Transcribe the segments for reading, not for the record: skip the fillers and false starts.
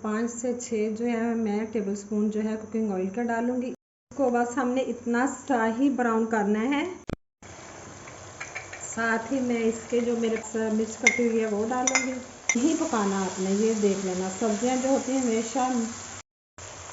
5 से 6 जो है मैं टेबल स्पून जो है कुकिंग ऑयल का डालूंगी। इसको बस हमने इतना सा ही ब्राउन करना है। साथ ही मैं इसके जो मेरे मिर्च कटी हुई है वो डालूंगी। यही पकाना आपने, ये देख लेना। सब्जियां जो होती हैं हमेशा।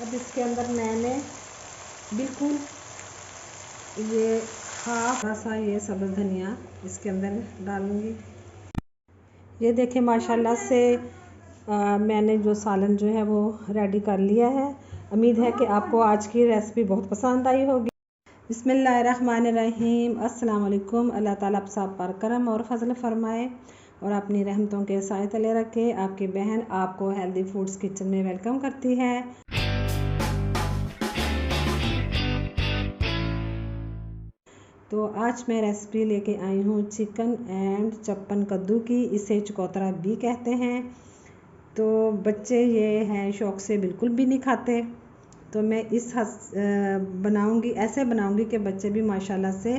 अब इसके अंदर मैंने बिल्कुल ये हाफ सा ये सब्ज़ धनिया इसके अंदर डालूंगी। ये देखें माशाल्लाह से मैंने जो सालन जो है वो रेडी कर लिया है। उम्मीद है कि आपको आज की रेसिपी बहुत पसंद आई होगी। बिस्मिल्लाहिर्रहमानिर्रहीम। अस्सलाम वालेकुम। अल्लाह ताला आप सब पर करम और फजल फरमाए और अपनी रहमतों के साए तले रखे। आपकी बहन आपको हेल्दी फूड्स किचन में वेलकम करती है। तो आज मैं रेसिपी लेके आई हूँ चिकन एंड चप्पन कद्दू की। इसे चकोतरा भी कहते हैं। तो बच्चे ये हैं शौक़ से बिल्कुल भी नहीं खाते। तो मैं बनाऊंगी, ऐसे बनाऊंगी कि बच्चे भी माशाल्लाह से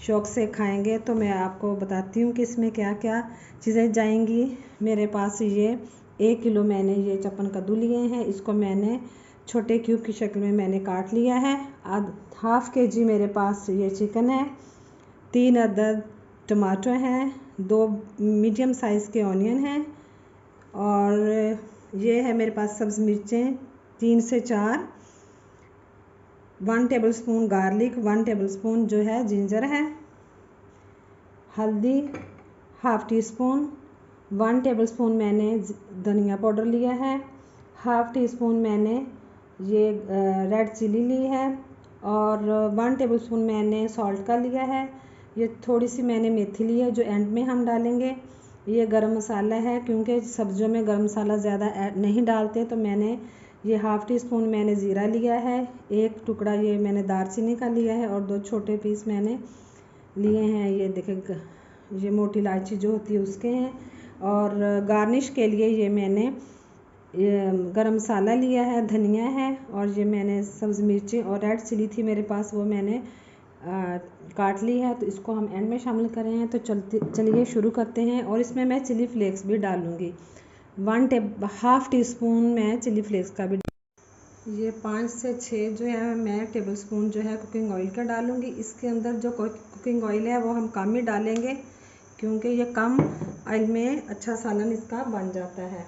शौक़ से खाएंगे। तो मैं आपको बताती हूँ कि इसमें क्या क्या चीज़ें जाएंगी। मेरे पास ये 1 किलो मैंने ये चप्पन कद्दू लिए हैं। इसको मैंने छोटे क्यूब की शक्ल में मैंने काट लिया है। हाफ kg मेरे पास ये चिकन है। 3 अदद टमाटो हैं। 2 मीडियम साइज़ के ऑनियन हैं और ये है मेरे पास सब्ज़ मिर्चें 3 से 4। 1 table spoon garlic, 1 table spoon जो है जिंजर है। हल्दी half tea spoon. 1 table spoon मैंने धनिया पाउडर लिया है। हाफ टी स्पून मैंने ये रेड चिली ली है और 1 टेबल स्पून मैंने सॉल्ट का लिया है। ये थोड़ी सी मैंने मेथी ली है जो एंड में हम डालेंगे। ये गरम मसाला है, क्योंकि सब्जियों में गरम मसाला ज़्यादा नहीं डालते। तो मैंने ये हाफ टी स्पून मैंने ज़ीरा लिया है। 1 टुकड़ा ये मैंने दालचीनी का लिया है और 2 छोटे पीस मैंने लिए हैं। ये देखें, ये मोटी इलायची जो होती है उसके हैं। और गार्निश के लिए ये मैंने गरम मसाला लिया है, धनिया है और ये मैंने सब्ज़ मिर्ची और रेड चिली थी मेरे पास, वो मैंने काट ली है। तो इसको हम एंड में शामिल करें हैं। तो चलिए शुरू करते हैं। और इसमें मैं चिली फ्लेक्स भी डालूँगी। हाफ टी स्पून मैं चिली फ्लेक्स का भी। ये 5 से 6 जो है मैं टेबल स्पून जो है कुकिंग ऑयल का डालूँगी। इसके अंदर जो कुकिंग ऑयल है वो हम कम ही डालेंगे, क्योंकि ये कम ऑयल में अच्छा सालन इसका बन जाता है।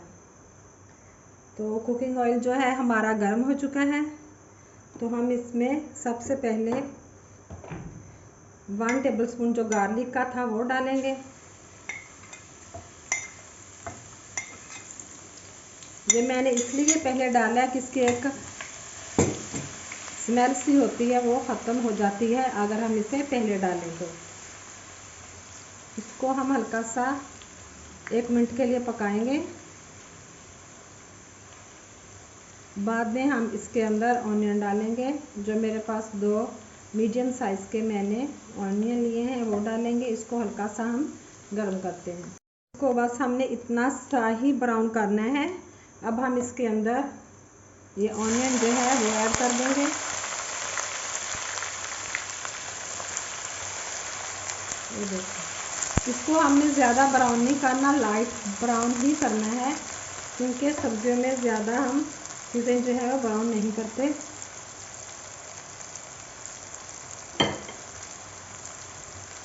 तो कुकिंग ऑयल जो है हमारा गर्म हो चुका है। तो हम इसमें सबसे पहले 1 टेबल स्पून जो गार्लिक का था वो डालेंगे। ये मैंने इसलिए पहले डाला है कि इसकी एक स्मेल सी होती है वो ख़त्म हो जाती है अगर हम इसे पहले डालें। तो इसको हम हल्का सा 1 मिनट के लिए पकाएंगे। बाद में हम इसके अंदर ऑनियन डालेंगे। जो मेरे पास 2 मीडियम साइज़ के मैंने ऑनियन लिए हैं वो डालेंगे। इसको हल्का सा हम गर्म करते हैं। इसको बस हमने इतना सा ही ब्राउन करना है। अब हम इसके अंदर ये ऑनियन जो है वो ऐड कर देंगे। ये देखो, इसको हमने ज़्यादा ब्राउन नहीं करना, लाइट ब्राउन ही करना है, क्योंकि सब्जियों में ज़्यादा हम चीज़ें जो है वो ब्राउन नहीं करते।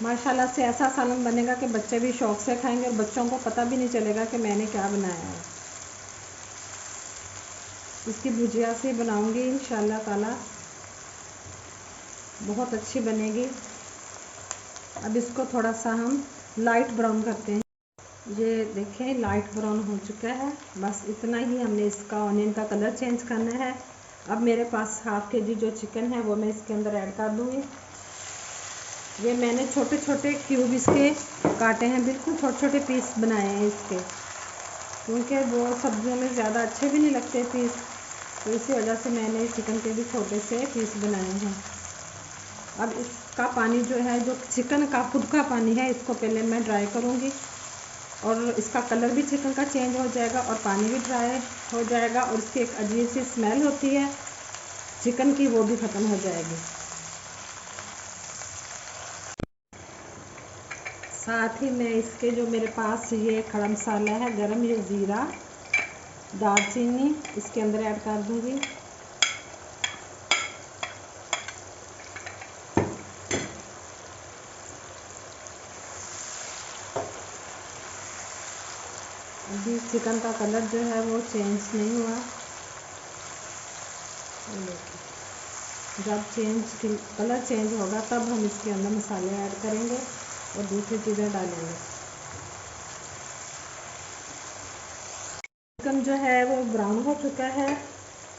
माशाल्लाह से ऐसा सालन बनेगा कि बच्चे भी शौक़ से खाएंगे और बच्चों को पता भी नहीं चलेगा कि मैंने क्या बनाया है। इसकी भुजिया से बनाऊंगी इंशाल्लाह ताला, बहुत अच्छी बनेगी। अब इसको थोड़ा सा हम लाइट ब्राउन करते हैं। ये देखें लाइट ब्राउन हो चुका है। बस इतना ही हमने इसका ऑनियन का कलर चेंज करना है। अब मेरे पास हाफ kg जो चिकन है वो मैं इसके अंदर ऐड कर दूँगी। ये मैंने छोटे छोटे क्यूब इसके काटे हैं, बिल्कुल छोटे छोटे पीस बनाए हैं इसके, क्योंकि वो सब्जियों में ज़्यादा अच्छे भी नहीं लगते पीस। तो इसी वजह से मैंने चिकन के भी छोटे से पीस बनाए हैं। अब इसका पानी जो है, जो चिकन का खुद का पानी है, इसको पहले मैं ड्राई करूँगी और इसका कलर भी चिकन का चेंज हो जाएगा और पानी भी ड्राई हो जाएगा और इसकी एक अजीब सी स्मेल होती है चिकन की, वो भी ख़त्म हो जाएगी। साथ ही मैं इसके जो मेरे पास ये खड़ा मसाला है गरम, ये ज़ीरा दालचीनी इसके अंदर ऐड कर दूंगी। अभी चिकन का कलर जो है वो चेंज नहीं हुआ। जब कलर चेंज होगा तब हम इसके अंदर मसाले ऐड करेंगे और दूसरी चीज़ें डालेंगे। चिकन जो है वो ब्राउन हो चुका है।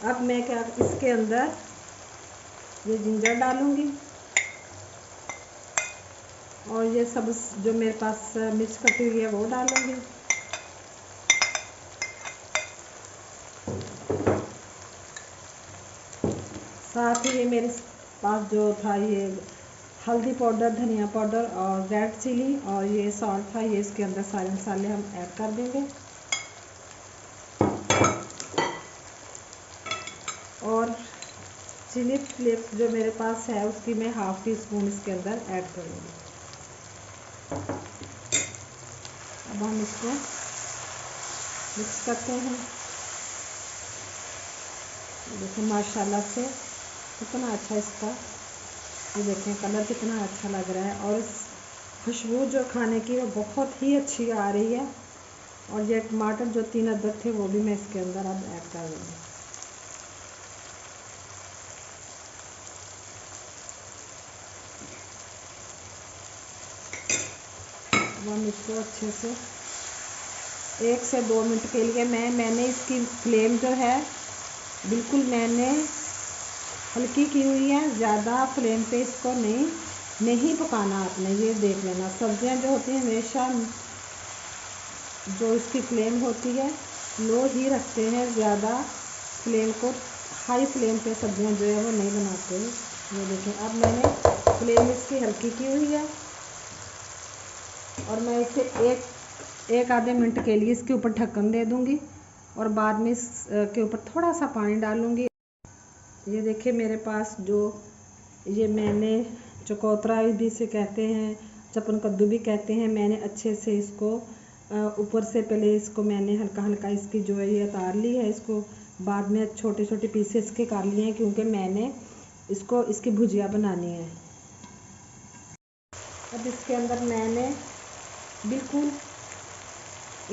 अब मैं क्या इसके अंदर ये जिंजर डालूंगी और ये सब जो मेरे पास मिर्च कटी हुई है वो डालूंगी। साथ ही ये मेरे पास जो था ये हल्दी पाउडर, धनिया पाउडर और रेड चिली और ये सॉल्ट था, ये इसके अंदर सारे मसाले हम ऐड कर देंगे। और चिली फ्लेक्स जो मेरे पास है उसकी मैं ½ टीस्पून इसके अंदर ऐड करूँगी। अब हम इसको मिक्स करते हैं। देखो माशाल्लाह से कितना अच्छा इसका, ये देखें कलर कितना अच्छा लग रहा है और खुशबू जो खाने की वो बहुत ही अच्छी आ रही है। और ये टमाटर जो 3 अदरक थे वो भी मैं इसके अंदर अब ऐड कर दूँगी। अब हम इसको अच्छे से 1 से 2 मिनट के लिए मैंने इसकी फ्लेम जो है बिल्कुल मैंने हल्की की हुई है। ज़्यादा फ्लेम पे इसको नहीं पकाना आपने, ये देख लेना। सब्जियां जो होती हैं हमेशा जो इसकी फ्लेम होती है लो ही रखते हैं, ज़्यादा फ्लेम को हाई फ्लेम पे सब्जियां जो है वो नहीं बनाते हैं। ये देखें अब मैंने फ्लेम इसकी हल्की की हुई है और मैं इसे एक आधे मिनट के लिए इसके ऊपर ढक्कन दे दूंगी और बाद में इसके ऊपर थोड़ा सा पानी डालूंगी। ये देखिए मेरे पास जो ये मैंने चकोतरा भी इसे कहते हैं, चपन कद्दू भी कहते हैं, मैंने अच्छे से इसको ऊपर से पहले इसको मैंने हल्का हल्का इसकी जो है ये उतार ली है। इसको बाद में छोटे छोटे पीसेस के कर लिए हैं क्योंकि मैंने इसको इसकी भुजिया बनानी है। अब इसके अंदर मैंने बिल्कुल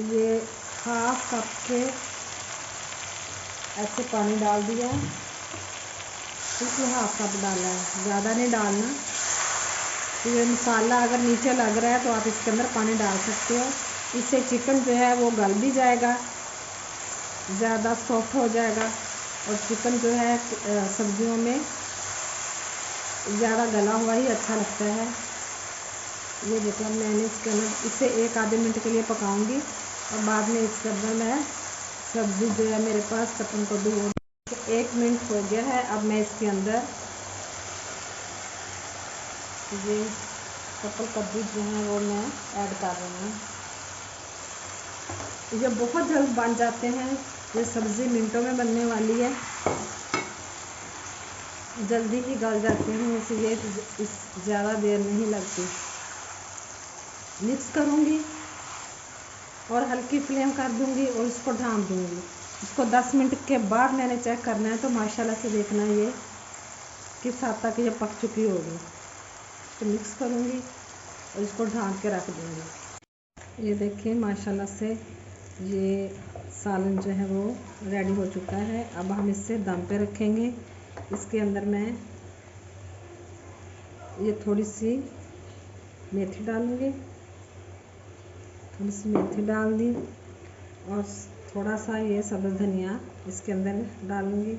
ये ½ कप के ऐसे पानी डाल दिया है। बिल्कुल ½ कप डाला है, ज़्यादा नहीं डालना। तो ये मसाला अगर नीचे लग रहा है तो आप इसके अंदर पानी डाल सकते हो। इससे चिकन जो है वो गल भी जाएगा, ज़्यादा सॉफ्ट हो जाएगा और चिकन जो है सब्जियों में ज़्यादा गला हुआ ही अच्छा लगता है। ये देखो मैंने इसके अंदर इसे 1 आधे मिनट के लिए पकाऊंगी और बाद में इसके अंदर मैं सब्ज़ी जो है मेरे पास चपन कद्दू 1 मिनट हो गया है। अब मैं इसके अंदर ये चपन कद्दू जो है वो मैं ऐड कर रही हूँ। ये बहुत जल्द बन जाते हैं, ये सब्ज़ी मिनटों में बनने वाली है, जल्दी ही गल जाते हैं, इसलिए ज़्यादा देर नहीं लगती। मिक्स करूँगी और हल्की फ्लेम कर दूँगी और इसको ढाँप दूँगी। इसको 10 मिनट के बाद मैंने चेक करना है, तो माशाल्लाह से देखना ये किस हद तक ये पक चुकी होगी। तो मिक्स करूँगी और इसको ढाँप के रख दूँगी। ये देखिए माशाल्लाह से ये सालन जो है वो रेडी हो चुका है। अब हम इससे दम पे रखेंगे। इसके अंदर मैं ये थोड़ी सी मेथी डालूँगी, थोड़ी सी मेथी डाल दी और थोड़ा सा ये सब्ज़ धनिया इसके अंदर डालूँगी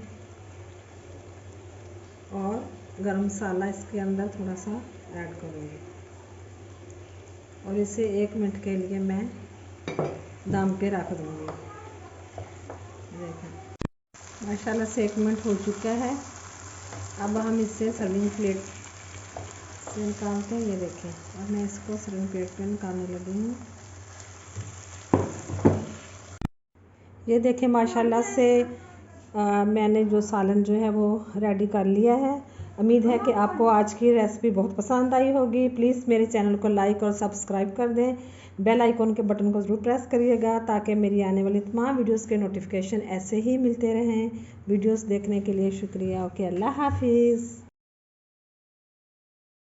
और गरम मसाला इसके अंदर थोड़ा सा ऐड करूँगी और इसे 1 मिनट के लिए मैं दम पे रख दूँगी। देखें माशाल्लाह से 1 मिनट हो चुका है। अब हम इससे सर्विंग प्लेट से निकालते हैं। ये देखें अब मैं इसको सर्विंग प्लेट पे निकालने लगी हूँ। ये देखें माशाल्लाह से मैंने जो सालन जो है वो रेडी कर लिया है। उम्मीद है कि आपको आज की रेसिपी बहुत पसंद आई होगी। प्लीज़ मेरे चैनल को लाइक और सब्सक्राइब कर दें। बेल आइकॉन के बटन को ज़रूर प्रेस करिएगा ताकि मेरी आने वाली तमाम वीडियोस के नोटिफिकेशन ऐसे ही मिलते रहें। वीडियोस देखने के लिए शुक्रिया। ओके, अल्लाह हाफिज़।